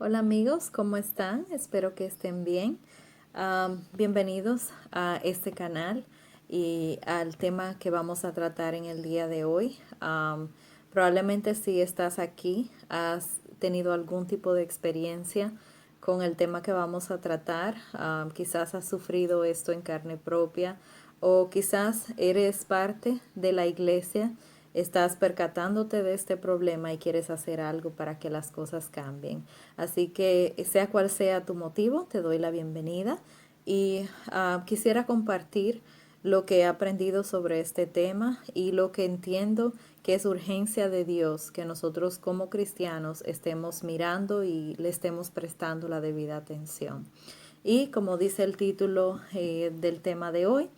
Hola amigos, ¿cómo están? Espero que estén bien. Bienvenidos a este canal y al tema que vamos a tratar en el día de hoy. Probablemente si estás aquí, has tenido algún tipo de experiencia con el tema que vamos a tratar. Quizás has sufrido esto en carne propia o quizás eres parte de la iglesia, estás percatándote de este problema y quieres hacer algo para que las cosas cambien. Así que sea cual sea tu motivo, te doy la bienvenida y quisiera compartir lo que he aprendido sobre este tema y lo que entiendo que es urgencia de Dios, que nosotros como cristianos estemos mirando y le estemos prestando la debida atención. Y como dice el título del tema de hoy,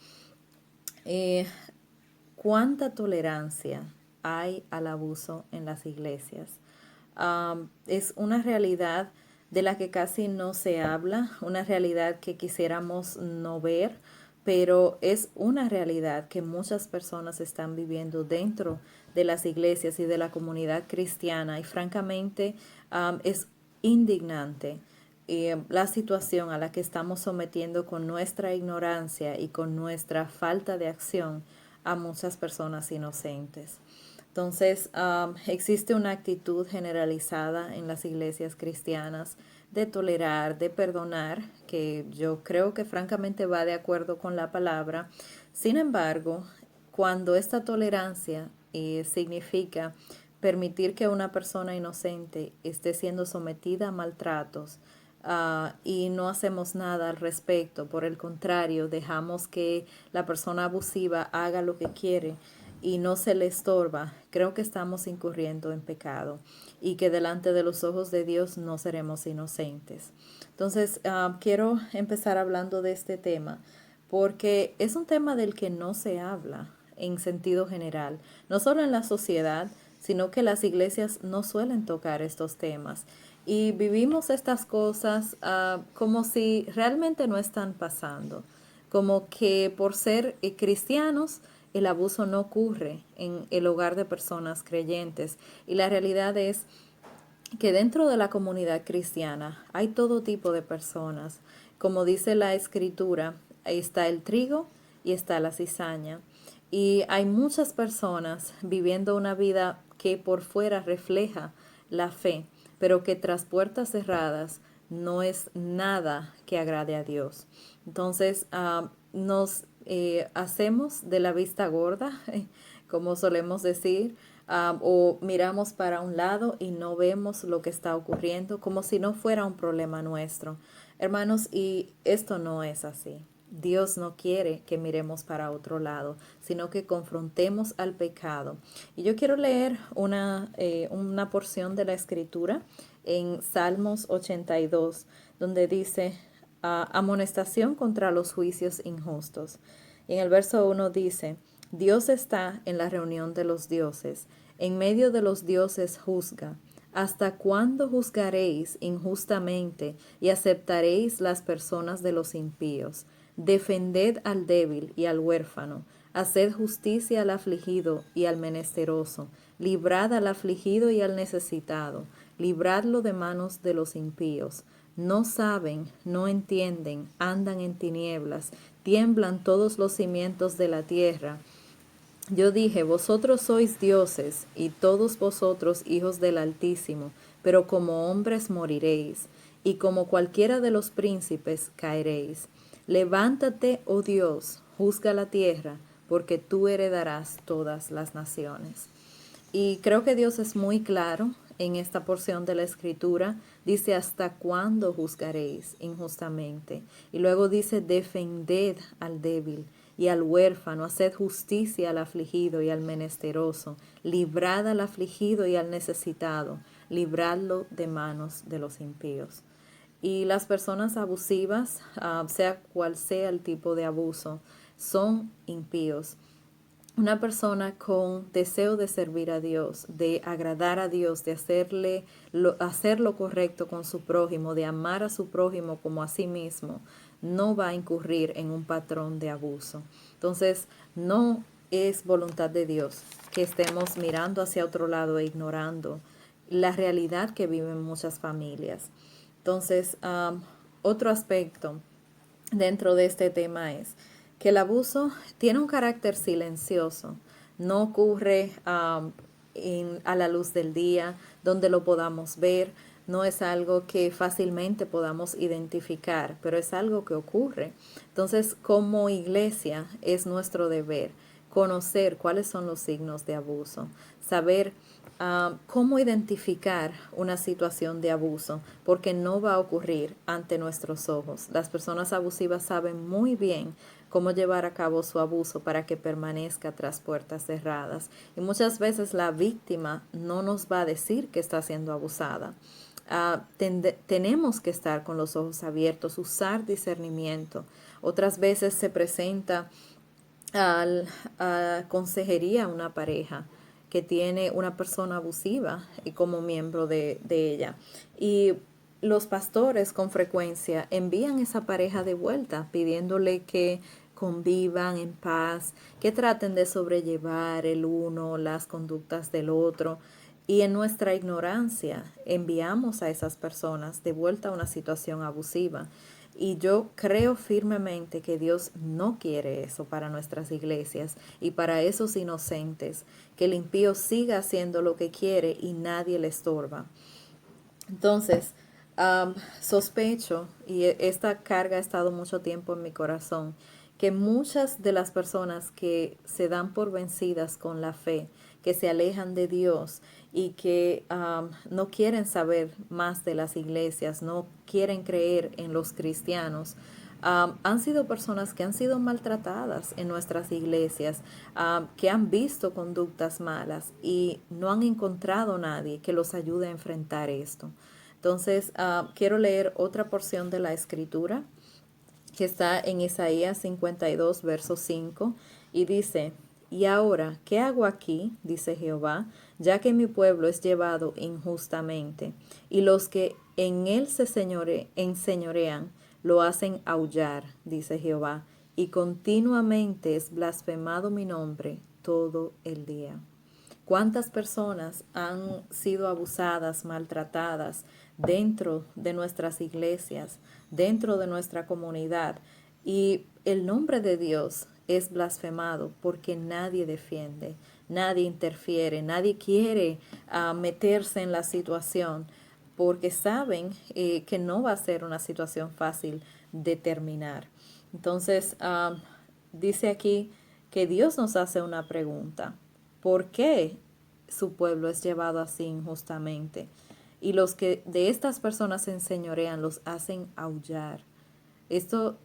eh, ¿cuánta tolerancia hay al abuso en las iglesias? Es una realidad de la que casi no se habla, una realidad que quisiéramos no ver, pero es una realidad que muchas personas están viviendo dentro de las iglesias y de la comunidad cristiana y francamente es indignante la situación a la que estamos sometiendo con nuestra ignorancia y con nuestra falta de acción a muchas personas inocentes. Entonces, existe una actitud generalizada en las iglesias cristianas de tolerar, de perdonar, que yo creo que francamente va de acuerdo con la palabra. Sin embargo, cuando esta tolerancia significa permitir que una persona inocente esté siendo sometida a maltratos, y no hacemos nada al respecto, por el contrario, dejamos que la persona abusiva haga lo que quiere y no se le estorba, creo que estamos incurriendo en pecado y que delante de los ojos de Dios no seremos inocentes. Entonces, quiero empezar hablando de este tema porque es un tema del que no se habla en sentido general, no solo en la sociedad, sino que las iglesias no suelen tocar estos temas. Y vivimos estas cosas como si realmente no están pasando, como que por ser cristianos el abuso no ocurre en el hogar de personas creyentes. Y la realidad es que dentro de la comunidad cristiana hay todo tipo de personas. Como dice la escritura, ahí está el trigo y está la cizaña. Y hay muchas personas viviendo una vida que por fuera refleja la fe, pero que tras puertas cerradas no es nada que agrade a Dios. Entonces, nos hacemos de la vista gorda, como solemos decir, o miramos para un lado y no vemos lo que está ocurriendo, como si no fuera un problema nuestro. Hermanos, y esto no es así. Dios no quiere que miremos para otro lado, sino que confrontemos al pecado. Y yo quiero leer una porción de la escritura en Salmos 82, donde dice, amonestación contra los juicios injustos. Y en el verso 1 dice, Dios está en la reunión de los dioses, en medio de los dioses juzga. ¿Hasta cuándo juzgaréis injustamente y aceptaréis las personas de los impíos? Defended al débil y al huérfano, haced justicia al afligido y al menesteroso, librad al afligido y al necesitado, libradlo de manos de los impíos. No saben, no entienden, andan en tinieblas, tiemblan todos los cimientos de la tierra. Yo dije, vosotros sois dioses y todos vosotros hijos del Altísimo, pero como hombres moriréis, y como cualquiera de los príncipes caeréis. Levántate, oh Dios, juzga la tierra, porque tú heredarás todas las naciones. Y creo que Dios es muy claro en esta porción de la escritura. Dice, ¿hasta cuándo juzgaréis injustamente? Y luego dice, defended al débil y al huérfano, haced justicia al afligido y al menesteroso, librad al afligido y al necesitado, libradlo de manos de los impíos. Y las personas abusivas, sea cual sea el tipo de abuso, son impíos. Una persona con deseo de servir a Dios, de agradar a Dios, de hacer lo correcto con su prójimo, de amar a su prójimo como a sí mismo, no va a incurrir en un patrón de abuso. Entonces, no es voluntad de Dios que estemos mirando hacia otro lado e ignorando la realidad que viven muchas familias. Entonces, otro aspecto dentro de este tema es que el abuso tiene un carácter silencioso, no ocurre a la luz del día, donde lo podamos ver, no es algo que fácilmente podamos identificar, pero es algo que ocurre. Entonces, como iglesia, es nuestro deber conocer cuáles son los signos de abuso, saber cómo identificar una situación de abuso, porque no va a ocurrir ante nuestros ojos. Las personas abusivas saben muy bien cómo llevar a cabo su abuso para que permanezca tras puertas cerradas. Y muchas veces la víctima no nos va a decir que está siendo abusada. Tenemos que estar con los ojos abiertos, usar discernimiento. Otras veces se presenta a consejería una pareja que tiene una persona abusiva y como miembro de ella. Y los pastores con frecuencia envían esa pareja de vuelta pidiéndole que convivan en paz, que traten de sobrellevar el uno las conductas del otro. Y en nuestra ignorancia enviamos a esas personas de vuelta a una situación abusiva. Y yo creo firmemente que Dios no quiere eso para nuestras iglesias y para esos inocentes, que el impío siga haciendo lo que quiere y nadie le estorba. Entonces, sospecho, y esta carga ha estado mucho tiempo en mi corazón, que muchas de las personas que se dan por vencidas con la fe, que se alejan de Dios y que no quieren saber más de las iglesias, no quieren creer en los cristianos, han sido personas que han sido maltratadas en nuestras iglesias, que han visto conductas malas y no han encontrado nadie que los ayude a enfrentar esto. Entonces, quiero leer otra porción de la escritura que está en Isaías 52, verso 5, y dice: y ahora, ¿qué hago aquí? Dice Jehová, ya que mi pueblo es llevado injustamente, y los que en él se enseñorean lo hacen aullar, dice Jehová, y continuamente es blasfemado mi nombre todo el día. ¿Cuántas personas han sido abusadas, maltratadas dentro de nuestras iglesias, dentro de nuestra comunidad? Y el nombre de Dios es blasfemado porque nadie defiende, nadie interfiere, nadie quiere meterse en la situación porque saben que no va a ser una situación fácil de terminar. Entonces, dice aquí que Dios nos hace una pregunta: ¿por qué su pueblo es llevado así injustamente? Y los que de estas personas se enseñorean los hacen aullar. Esto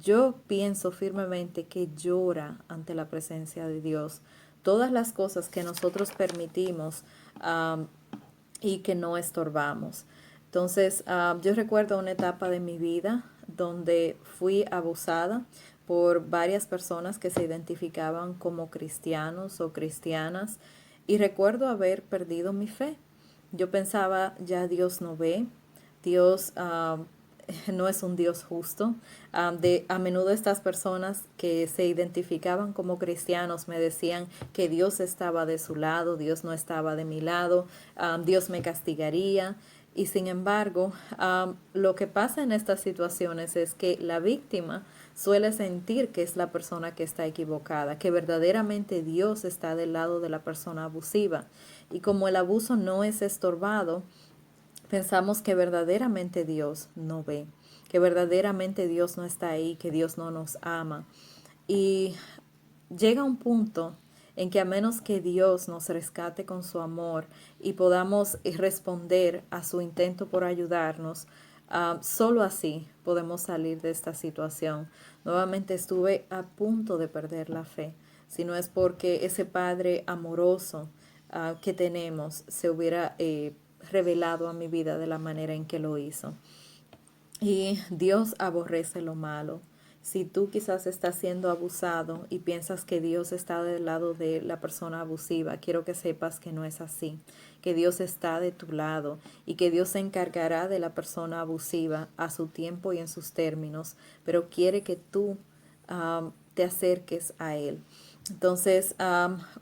yo pienso firmemente que llora ante la presencia de Dios todas las cosas que nosotros permitimos y que no estorbamos. Entonces, yo recuerdo una etapa de mi vida donde fui abusada por varias personas que se identificaban como cristianos o cristianas, y recuerdo haber perdido mi fe. Yo pensaba, ya Dios no ve, Dios no es un Dios justo. A menudo estas personas que se identificaban como cristianos me decían que Dios estaba de su lado, Dios no estaba de mi lado, Dios me castigaría. Y sin embargo, lo que pasa en estas situaciones es que la víctima suele sentir que es la persona que está equivocada, que verdaderamente Dios está del lado de la persona abusiva. Y como el abuso no es estorbado, pensamos que verdaderamente Dios no ve, que verdaderamente Dios no está ahí, que Dios no nos ama. Y llega un punto en que a menos que Dios nos rescate con su amor y podamos responder a su intento por ayudarnos, solo así podemos salir de esta situación. Nuevamente estuve a punto de perder la fe, si no es porque ese Padre amoroso que tenemos se hubiera revelado a mi vida de la manera en que lo hizo. Y Dios aborrece lo malo. Si tú quizás estás siendo abusado y piensas que Dios está del lado de la persona abusiva, quiero que sepas que no es así, que Dios está de tu lado y que Dios se encargará de la persona abusiva a su tiempo y en sus términos, pero quiere que tú te acerques a Él. Entonces,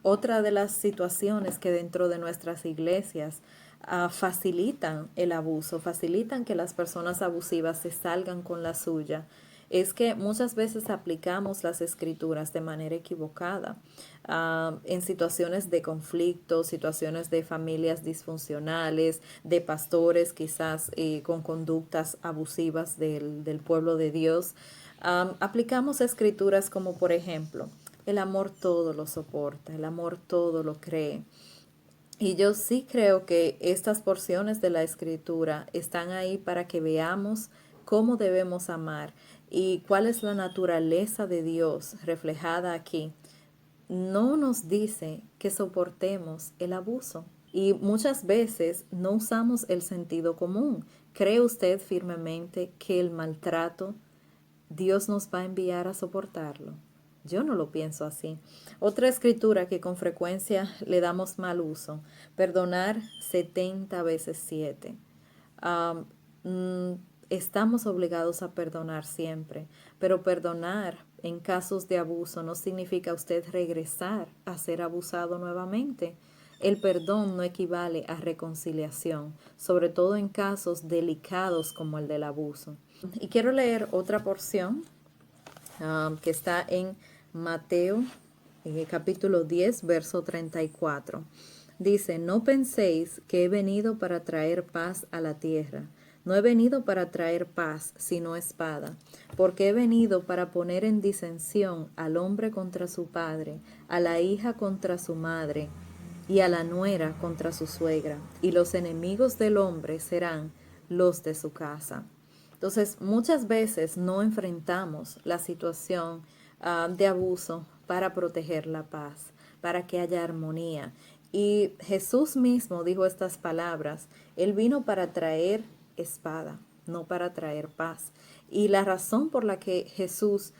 otra de las situaciones que dentro de nuestras iglesias facilitan el abuso, facilitan que las personas abusivas se salgan con la suya, es que muchas veces aplicamos las escrituras de manera equivocada en situaciones de conflicto, situaciones de familias disfuncionales, de pastores quizás con conductas abusivas del pueblo de Dios. Aplicamos escrituras como por ejemplo, el amor todo lo soporta, el amor todo lo cree. Y yo sí creo que estas porciones de la escritura están ahí para que veamos cómo debemos amar y cuál es la naturaleza de Dios reflejada aquí. No nos dice que soportemos el abuso y muchas veces no usamos el sentido común. ¿Cree usted firmemente que el maltrato Dios nos va a enviar a soportarlo? Yo no lo pienso así. Otra escritura que con frecuencia le damos mal uso, perdonar 70 veces 7. Am, mm, Estamos obligados a perdonar siempre, pero perdonar en casos de abuso no significa usted regresar a ser abusado nuevamente. El perdón no equivale a reconciliación, sobre todo en casos delicados como el del abuso. Y quiero leer otra porción que está en Mateo capítulo 10, verso 34. Dice, no penséis que he venido para traer paz a la tierra. No he venido para traer paz, sino espada, porque he venido para poner en disensión al hombre contra su padre, a la hija contra su madre, y a la nuera contra su suegra, y los enemigos del hombre serán los de su casa. Entonces, muchas veces no enfrentamos la situación de abuso para proteger la paz, para que haya armonía. Y Jesús mismo dijo estas palabras, Él vino para traer espada, no para traer paz. Y la razón por la que Jesús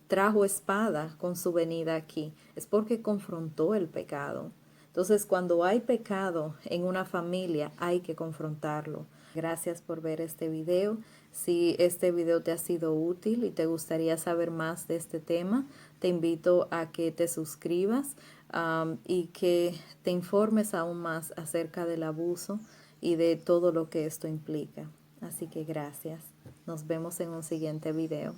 trajo espada con su venida aquí es porque confrontó el pecado. Entonces, cuando hay pecado en una familia, hay que confrontarlo. Gracias por ver este video. Si este video te ha sido útil y te gustaría saber más de este tema, te invito a que te suscribas y que te informes aún más acerca del abuso y de todo lo que esto implica. Así que gracias. Nos vemos en un siguiente video.